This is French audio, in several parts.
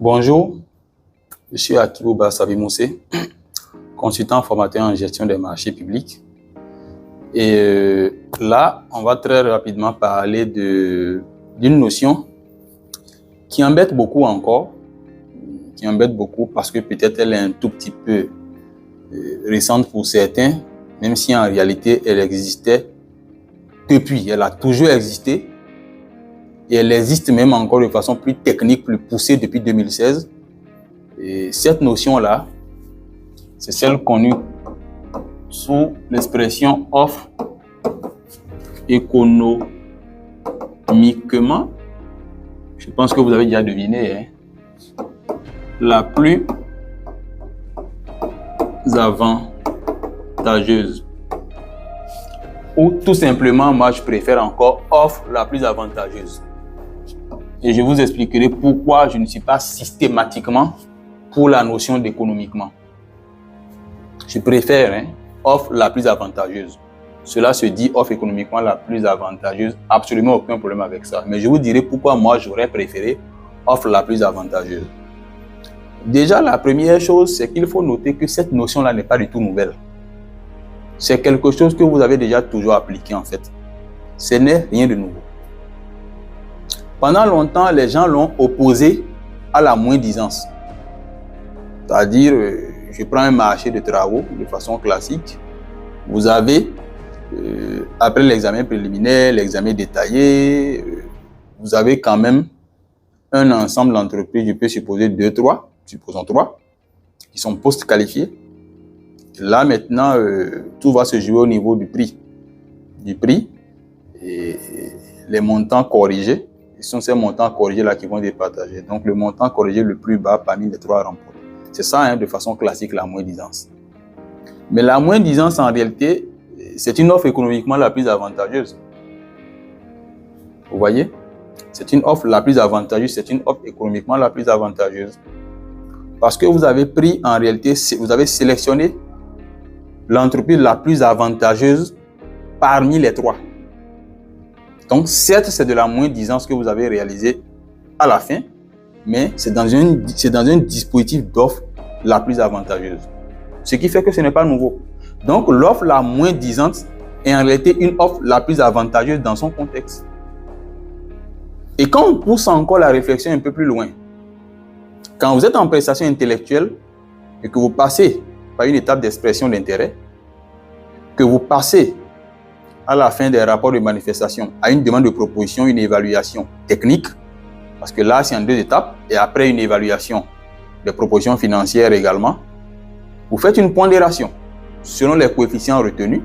Bonjour, je suis Akibouba Sabimoussé, consultant formateur en gestion des marchés publics. Et là, on va très rapidement parler d'une notion qui embête beaucoup encore, parce que peut-être elle est un tout petit peu récente pour certains, même si en réalité elle existait depuis, elle a toujours existé. Et elle existe même encore de façon plus technique, plus poussée depuis 2016. Et cette notion-là, c'est celle connue sous l'expression offre économiquement. Je pense que vous avez déjà deviné, la plus avantageuse. Ou tout simplement, moi je préfère encore offre la plus avantageuse. Et je vous expliquerai pourquoi je ne suis pas systématiquement pour la notion d'économiquement. Je préfère offre la plus avantageuse. Cela se dit offre économiquement la plus avantageuse. Absolument aucun problème avec ça. Mais je vous dirai pourquoi moi j'aurais préféré offre la plus avantageuse. Déjà, la première chose, c'est qu'il faut noter que cette notion-là n'est pas du tout nouvelle. C'est quelque chose que vous avez déjà toujours appliqué en fait. Ce n'est rien de nouveau. Pendant longtemps, les gens l'ont opposé à la moins-disance. C'est-à-dire, je prends un marché de travaux de façon classique. Vous avez, après l'examen préliminaire, l'examen détaillé, vous avez quand même un ensemble d'entreprises, je peux supposer 3, qui sont post-qualifiées. Là, maintenant, tout va se jouer au niveau du prix. Et les montants corrigés. Ce sont ces montants corrigés-là qui vont être partagés. Donc, le montant corrigé le plus bas parmi les 3 remporte. C'est ça, de façon classique, la moins-disance. Mais la moins-disance, en réalité, c'est une offre économiquement la plus avantageuse. Vous voyez? C'est une offre la plus avantageuse, c'est une offre économiquement la plus avantageuse. Parce que vous avez pris, en réalité, vous avez sélectionné l'entreprise la plus avantageuse parmi les 3. Donc, certes, c'est de la moins-disance que vous avez réalisé à la fin, mais c'est dans un dispositif d'offre la plus avantageuse. Ce qui fait que ce n'est pas nouveau. Donc, l'offre la moins-disante est en réalité une offre la plus avantageuse dans son contexte. Et quand on pousse encore la réflexion un peu plus loin, quand vous êtes en prestation intellectuelle et que vous passez par une étape d'expression d'intérêt, que vous passez à la fin des rapports de manifestation, à une demande de proposition, une évaluation technique, parce que là, c'est en 2 étapes, et après une évaluation des propositions financières également, vous faites une pondération selon les coefficients retenus,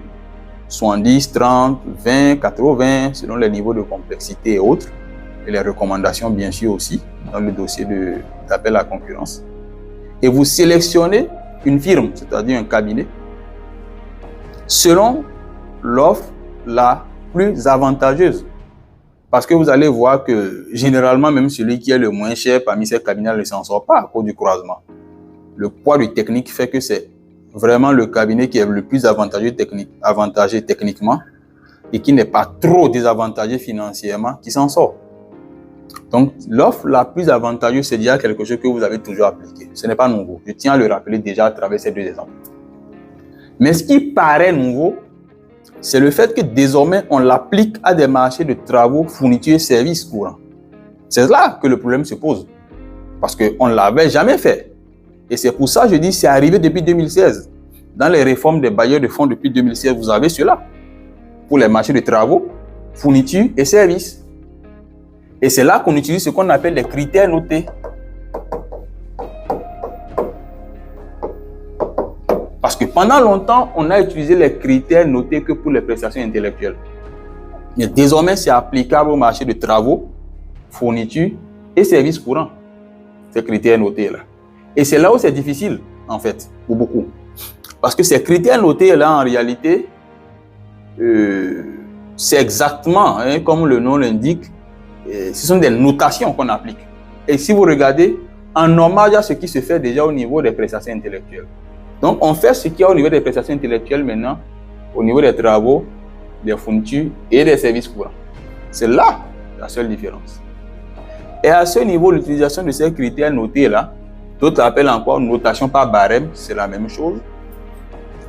70, 30, 20, 80, selon les niveaux de complexité et autres, et les recommandations bien sûr aussi, dans le dossier d'appel à concurrence. Et vous sélectionnez une firme, c'est-à-dire un cabinet, selon l'offre la plus avantageuse. Parce que vous allez voir que généralement, même celui qui est le moins cher parmi ces cabinets ne s'en sort pas à cause du croisement. Le poids du technique fait que c'est vraiment le cabinet qui est le plus avantagé techniquement et qui n'est pas trop désavantagé financièrement qui s'en sort. Donc, l'offre la plus avantageuse, c'est déjà quelque chose que vous avez toujours appliqué. Ce n'est pas nouveau. Je tiens à le rappeler déjà à travers ces 2 exemples. Mais ce qui paraît nouveau, c'est le fait que désormais, on l'applique à des marchés de travaux, fournitures et services courants. C'est là que le problème se pose. Parce qu'on ne l'avait jamais fait. Et c'est pour ça que je dis que c'est arrivé depuis 2016. Dans les réformes des bailleurs de fonds depuis 2016, vous avez cela. Pour les marchés de travaux, fournitures et services. Et c'est là qu'on utilise ce qu'on appelle les critères notés. Parce que pendant longtemps, on a utilisé les critères notés que pour les prestations intellectuelles. Mais désormais, c'est applicable au marché de travaux, fournitures et services courants. Ces critères notés-là. Et c'est là où c'est difficile, en fait, pour beaucoup. Parce que ces critères notés-là, en réalité, c'est exactement, comme le nom l'indique, ce sont des notations qu'on applique. Et si vous regardez, en normal, il y a ce qui se fait déjà au niveau des prestations intellectuelles. Donc, on fait ce qu'il y a au niveau des prestations intellectuelles maintenant, au niveau des travaux, des fournitures et des services courants. C'est là la seule différence. Et à ce niveau, l'utilisation de ces critères notés là, d'autres appellent encore notation par barème, c'est la même chose.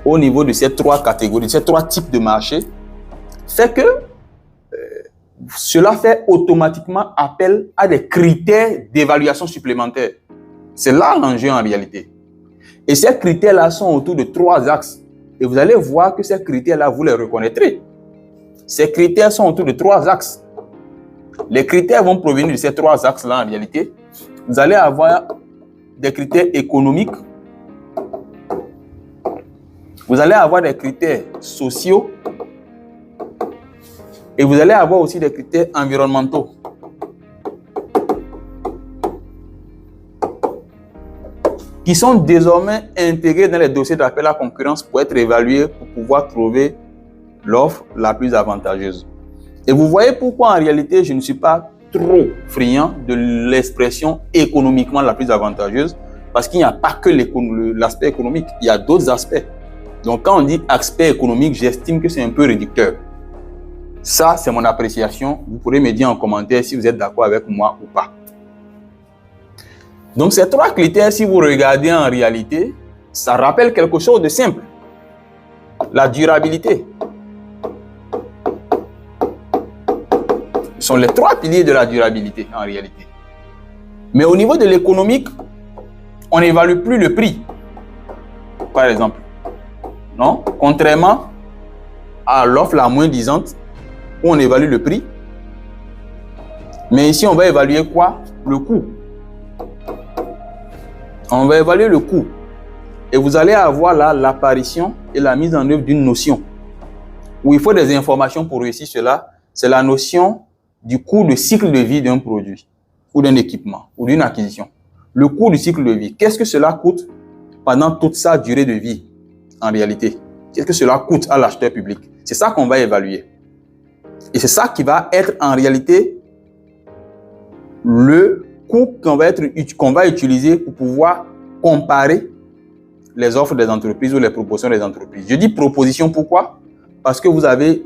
Au niveau de ces trois catégories, de ces trois types de marchés, fait que cela fait automatiquement appel à des critères d'évaluation supplémentaires. C'est là l'enjeu en réalité. Et ces critères-là sont autour de trois axes. Et vous allez voir que ces critères-là, vous les reconnaîtrez. Ces critères sont autour de trois axes. Les critères vont provenir de ces trois axes-là en réalité. Vous allez avoir des critères économiques. Vous allez avoir des critères sociaux. Et vous allez avoir aussi des critères environnementaux. Qui sont désormais intégrés dans les dossiers d'appel à concurrence pour être évalués, pour pouvoir trouver l'offre la plus avantageuse. Et vous voyez pourquoi en réalité je ne suis pas trop friand de l'expression économiquement la plus avantageuse, parce qu'il n'y a pas que l'aspect économique, il y a d'autres aspects. Donc quand on dit aspect économique, j'estime que c'est un peu réducteur. Ça, c'est mon appréciation. Vous pourrez me dire en commentaire si vous êtes d'accord avec moi ou pas. Donc, ces trois critères, si vous regardez en réalité, ça rappelle quelque chose de simple. La durabilité. Ce sont les trois piliers de la durabilité en réalité. Mais au niveau de l'économique, on n'évalue plus le prix. Par exemple. Non? Contrairement à l'offre la moins disante, où on évalue le prix. Mais ici, on va évaluer quoi? Le coût. On va évaluer le coût. Et vous allez avoir là l'apparition et la mise en œuvre d'une notion où il faut des informations pour réussir cela. C'est la notion du coût de cycle de vie d'un produit ou d'un équipement ou d'une acquisition. Le coût du cycle de vie. Qu'est-ce que cela coûte pendant toute sa durée de vie en réalité? Qu'est-ce que cela coûte à l'acheteur public? C'est ça qu'on va évaluer. Et c'est ça qui va être en réalité le coût qu'on va utiliser pour pouvoir comparer les offres des entreprises ou les propositions des entreprises. Je dis proposition pourquoi? Parce que vous avez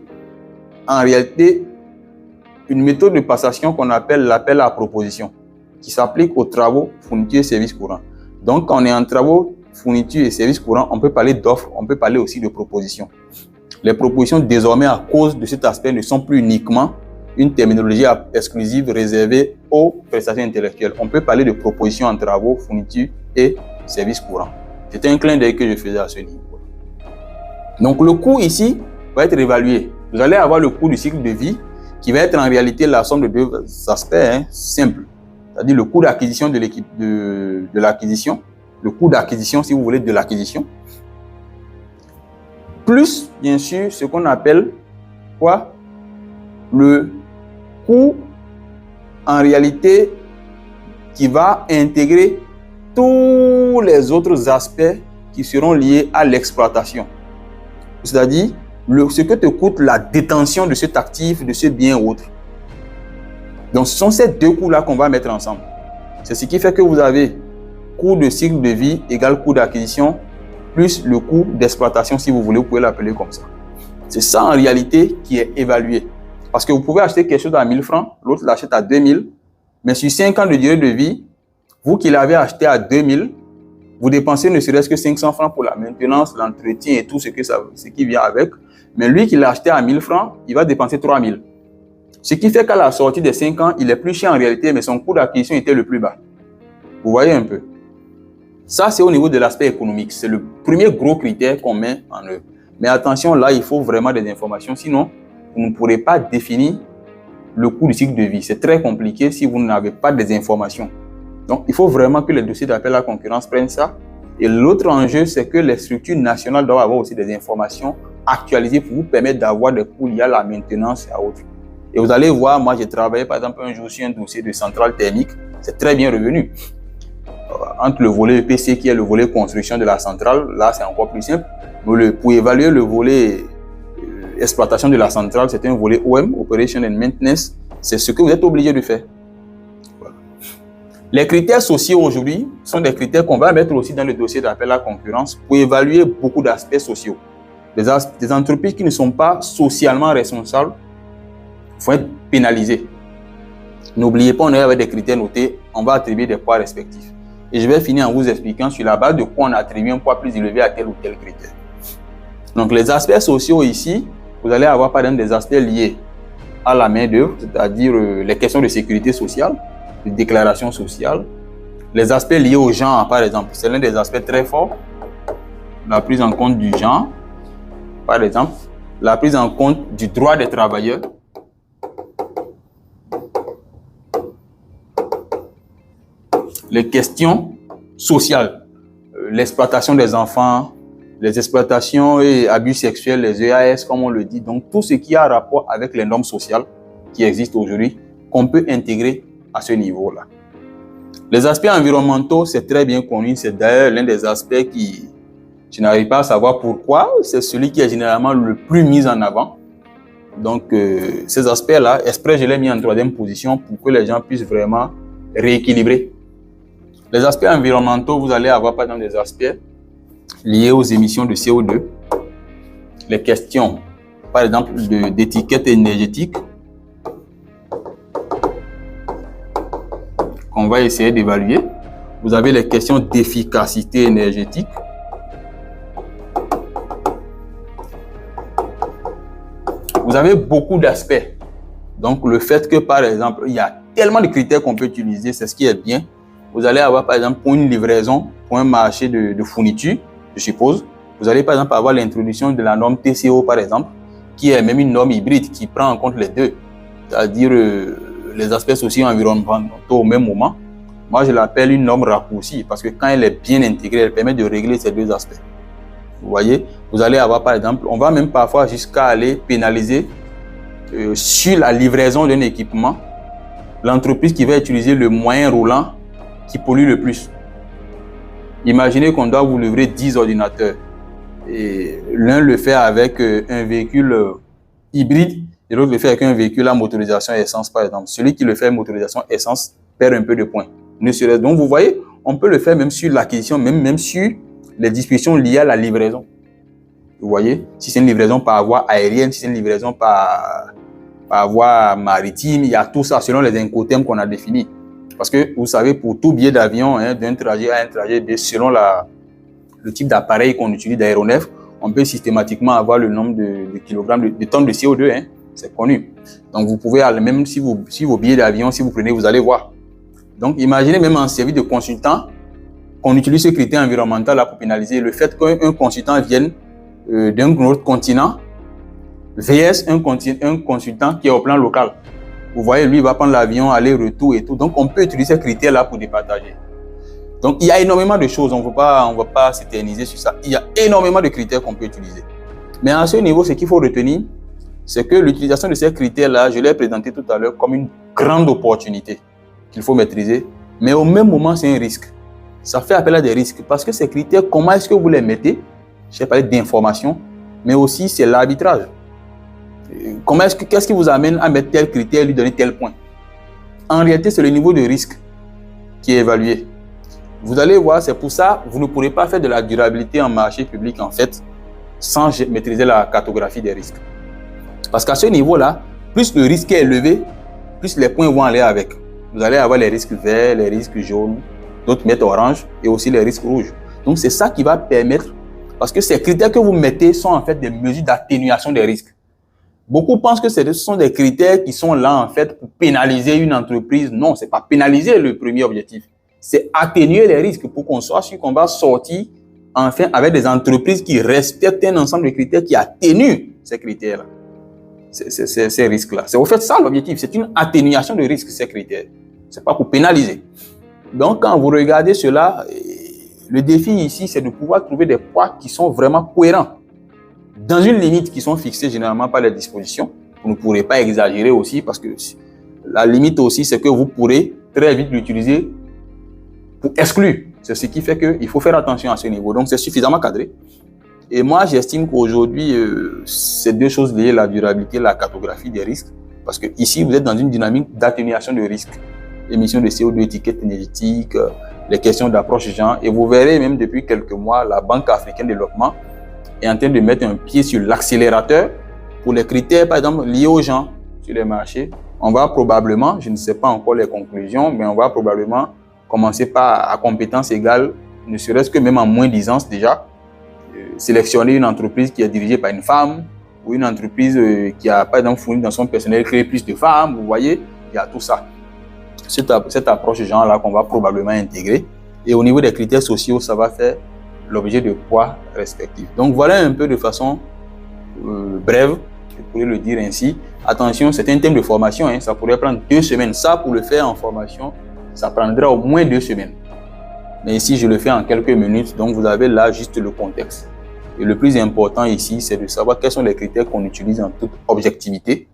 en réalité une méthode de passation qu'on appelle l'appel à proposition qui s'applique aux travaux, fournitures et services courants. Donc, quand on est en travaux, fournitures et services courants, on peut parler d'offres, on peut parler aussi de propositions. Les propositions, désormais, à cause de cet aspect, ne sont plus uniquement une terminologie exclusive réservée aux prestations intellectuelles. On peut parler de propositions en travaux, fournitures et services courants. C'était un clin d'œil que je faisais à ce niveau. Donc, le coût ici va être évalué. Vous allez avoir le coût du cycle de vie qui va être en réalité la somme de deux aspects simples. C'est-à-dire le coût d'acquisition de l'acquisition, le coût d'acquisition, si vous voulez, de l'acquisition, plus, bien sûr, ce qu'on appelle quoi? Le coût, en réalité, qui va intégrer tous les autres aspects qui seront liés à l'exploitation. C'est-à-dire, ce que te coûte la détention de cet actif, de ce bien ou autre. Donc, ce sont ces deux coûts-là qu'on va mettre ensemble. C'est ce qui fait que vous avez coût de cycle de vie égale coût d'acquisition plus le coût d'exploitation, si vous voulez, vous pouvez l'appeler comme ça. C'est ça en réalité qui est évalué. Parce que vous pouvez acheter quelque chose à 1000 francs, l'autre l'achète à 2000, mais sur 5 ans de durée de vie, vous qui l'avez acheté à 2000, vous dépensez ne serait-ce que 500 francs pour la maintenance, l'entretien et tout ce qui vient avec. Mais lui qui l'a acheté à 1000 francs, il va dépenser 3000. Ce qui fait qu'à la sortie des 5 ans, il est plus cher en réalité, mais son coût d'acquisition était le plus bas. Vous voyez un peu. Ça, c'est au niveau de l'aspect économique. C'est le premier gros critère qu'on met en œuvre. Mais attention, là, il faut vraiment des informations. Sinon, vous ne pourrez pas définir le coût du cycle de vie. C'est très compliqué si vous n'avez pas des informations. Donc, il faut vraiment que les dossiers d'appel à la concurrence prennent ça. Et l'autre enjeu, c'est que les structures nationales doivent avoir aussi des informations actualisées pour vous permettre d'avoir des coûts liés à la maintenance et à autres. Et vous allez voir, moi, j'ai travaillé par exemple un jour sur un dossier de centrale thermique. C'est très bien revenu. Entre le volet EPC qui est le volet construction de la centrale, là c'est encore plus simple. Mais pour évaluer le volet exploitation de la centrale, c'est un volet OM, Operation and Maintenance. C'est ce que vous êtes obligé de faire. Voilà. Les critères sociaux aujourd'hui sont des critères qu'on va mettre aussi dans le dossier d'appel à la concurrence pour évaluer beaucoup d'aspects sociaux. Des entreprises qui ne sont pas socialement responsables vont être pénalisées. N'oubliez pas, on est avec des critères notés, on va attribuer des poids respectifs. Et je vais finir en vous expliquant sur la base de quoi on attribue un poids plus élevé à tel ou tel critère. Donc, les aspects sociaux ici, vous allez avoir par exemple des aspects liés à la main-d'œuvre, c'est-à-dire les questions de sécurité sociale, de déclaration sociale. Les aspects liés au genre, par exemple, c'est l'un des aspects très forts. La prise en compte du genre, par exemple, la prise en compte du droit des travailleurs. Les questions sociales, l'exploitation des enfants, les exploitations et abus sexuels, les EAS, comme on le dit. Donc, tout ce qui a rapport avec les normes sociales qui existent aujourd'hui, qu'on peut intégrer à ce niveau-là. Les aspects environnementaux, c'est très bien connu. C'est d'ailleurs l'un des aspects qui, je n'arrive pas à savoir pourquoi, c'est celui qui est généralement le plus mis en avant. Donc, ces aspects-là, exprès, je l'ai mis en troisième position pour que les gens puissent vraiment rééquilibrer. Les aspects environnementaux, vous allez avoir par exemple des aspects liés aux émissions de CO2, les questions, par exemple, d'étiquette énergétique, qu'on va essayer d'évaluer. Vous avez les questions d'efficacité énergétique. Vous avez beaucoup d'aspects. Donc, le fait que, par exemple, il y a tellement de critères qu'on peut utiliser, c'est ce qui est bien. Vous allez avoir, par exemple, pour une livraison, pour un marché de fourniture, je suppose, vous allez, par exemple, avoir l'introduction de la norme TCO, par exemple, qui est même une norme hybride qui prend en compte les deux, c'est-à-dire les aspects sociaux et environnementaux au même moment. Moi, je l'appelle une norme raccourcie parce que quand elle est bien intégrée, elle permet de régler ces deux aspects. Vous voyez, vous allez avoir, par exemple, on va même parfois jusqu'à aller pénaliser sur la livraison d'un équipement l'entreprise qui va utiliser le moyen roulant qui pollue le plus. Imaginez qu'on doit vous livrer 10 ordinateurs et l'un le fait avec un véhicule hybride et l'autre le fait avec un véhicule à motorisation essence, par exemple. Celui qui le fait motorisation essence perd un peu de points. Donc, vous voyez, on peut le faire même sur l'acquisition, même sur les dispositions liées à la livraison. Vous voyez, si c'est une livraison par voie aérienne, si c'est une livraison par voie maritime, il y a tout ça selon les incoterms qu'on a définis. Parce que vous savez, pour tout billet d'avion, d'un trajet à un trajet B, selon le type d'appareil qu'on utilise d'aéronef, on peut systématiquement avoir le nombre de kilogrammes, de tonnes de CO2, c'est connu. Donc vous pouvez, même si vos billets d'avion, si vous prenez, vous allez voir. Donc imaginez même en service de consultant, qu'on utilise ce critère environnemental là pour pénaliser le fait qu'un consultant vienne d'un autre continent vs un consultant qui est au plan local. Vous voyez, lui, il va prendre l'avion, aller-retour et tout. Donc, on peut utiliser ces critères-là pour départager. Donc, il y a énormément de choses. On ne va pas s'éterniser sur ça. Il y a énormément de critères qu'on peut utiliser. Mais à ce niveau, ce qu'il faut retenir, c'est que l'utilisation de ces critères-là, je l'ai présenté tout à l'heure comme une grande opportunité qu'il faut maîtriser. Mais au même moment, c'est un risque. Ça fait appel à des risques. Parce que ces critères, comment est-ce que vous les mettez? J'ai parlé d'information, mais aussi c'est l'arbitrage. Qu'est-ce qui vous amène à mettre tel critère et lui donner tel point? En réalité, c'est le niveau de risque qui est évalué. Vous allez voir, c'est pour ça que vous ne pourrez pas faire de la durabilité en marché public, en fait, sans maîtriser la cartographie des risques. Parce qu'à ce niveau-là, plus le risque est élevé, plus les points vont aller avec. Vous allez avoir les risques verts, les risques jaunes, d'autres mettent orange et aussi les risques rouges. Donc, c'est ça qui va permettre, parce que ces critères que vous mettez sont en fait des mesures d'atténuation des risques. Beaucoup pensent que ce sont des critères qui sont là, en fait, pour pénaliser une entreprise. Non, ce n'est pas pénaliser le premier objectif. C'est atténuer les risques pour qu'on soit sûr qu'on va sortir, enfin, avec des entreprises qui respectent un ensemble de critères qui atténuent ces critères-là, ces risques-là. C'est au fait ça l'objectif. C'est une atténuation de risques, ces critères. Ce n'est pas pour pénaliser. Donc, quand vous regardez cela, le défi ici, c'est de pouvoir trouver des poids qui sont vraiment cohérents, dans une limite qui sont fixées généralement par les dispositions. Vous ne pourrez pas exagérer aussi parce que la limite aussi, c'est que vous pourrez très vite l'utiliser pour exclure. C'est ce qui fait qu'il faut faire attention à ce niveau. Donc, c'est suffisamment cadré. Et moi, j'estime qu'aujourd'hui, c'est deux choses liées, la durabilité et la cartographie des risques. Parce que ici, vous êtes dans une dynamique d'atténuation de risques. Émissions de CO2, étiquette énergétique, les questions d'approche genre. Et vous verrez même depuis quelques mois, la Banque africaine de développement est en train de mettre un pied sur l'accélérateur pour les critères, par exemple, liés aux gens sur les marchés on va probablement, je ne sais pas encore les conclusions, mais on va probablement commencer par, à compétence égale, ne serait-ce que même en moins 10 ans déjà, sélectionner une entreprise qui est dirigée par une femme ou une entreprise qui a, par exemple, fourni dans son personnel, créer plus de femmes, vous voyez, il y a tout ça. Cette approche genre-là qu'on va probablement intégrer. Et au niveau des critères sociaux, ça va faire l'objet de poids respectifs. Donc voilà un peu de façon brève, je pourrais le dire ainsi. Attention, c'est un thème de formation, hein, ça pourrait prendre 2 semaines. Ça, pour le faire en formation, ça prendra au moins 2 semaines. Mais ici, je le fais en quelques minutes, donc vous avez là juste le contexte. Et le plus important ici, c'est de savoir quels sont les critères qu'on utilise en toute objectivité,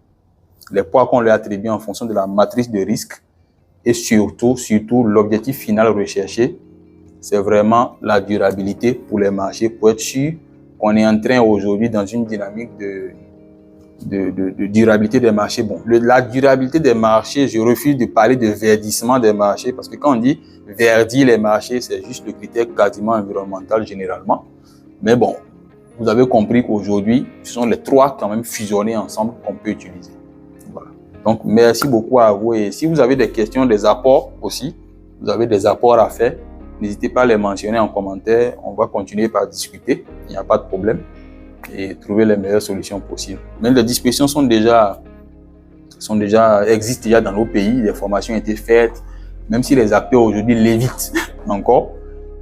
les poids qu'on lui attribue en fonction de la matrice de risque, et surtout, l'objectif final recherché, c'est vraiment la durabilité pour les marchés, pour être sûr qu'on est en train aujourd'hui dans une dynamique de durabilité des marchés. Bon, la durabilité des marchés, je refuse de parler de verdissement des marchés, parce que quand on dit verdir les marchés, c'est juste le critère quasiment environnemental généralement. Mais bon, vous avez compris qu'aujourd'hui, ce sont les trois quand même fusionnés ensemble qu'on peut utiliser. Voilà. Donc, merci beaucoup à vous. Et si vous avez des questions, des apports aussi, vous avez des apports à faire, n'hésitez pas à les mentionner en commentaire. On va continuer par discuter. Il n'y a pas de problème. Et trouver les meilleures solutions possibles. Mais les discussions existent déjà dans nos pays. Les formations ont été faites, même si les acteurs aujourd'hui l'évitent encore.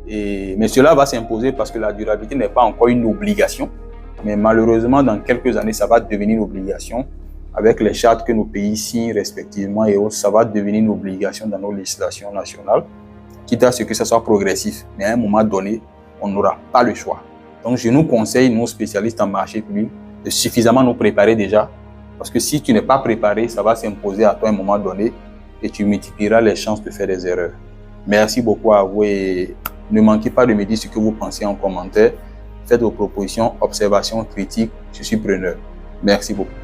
Mais cela va s'imposer parce que la durabilité n'est pas encore une obligation. Mais malheureusement, dans quelques années, ça va devenir une obligation. Avec les chartes que nos pays signent respectivement et autres, ça va devenir une obligation dans nos législations nationales, quitte à ce que ça soit progressif. Mais à un moment donné, on n'aura pas le choix. Donc, je nous conseille, nos spécialistes en marché public, de suffisamment nous préparer déjà. Parce que si tu n'es pas préparé, ça va s'imposer à toi à un moment donné et tu multiplieras les chances de faire des erreurs. Merci beaucoup à vous et ne manquez pas de me dire ce que vous pensez en commentaire. Faites vos propositions, observations, critiques. Je suis preneur. Merci beaucoup.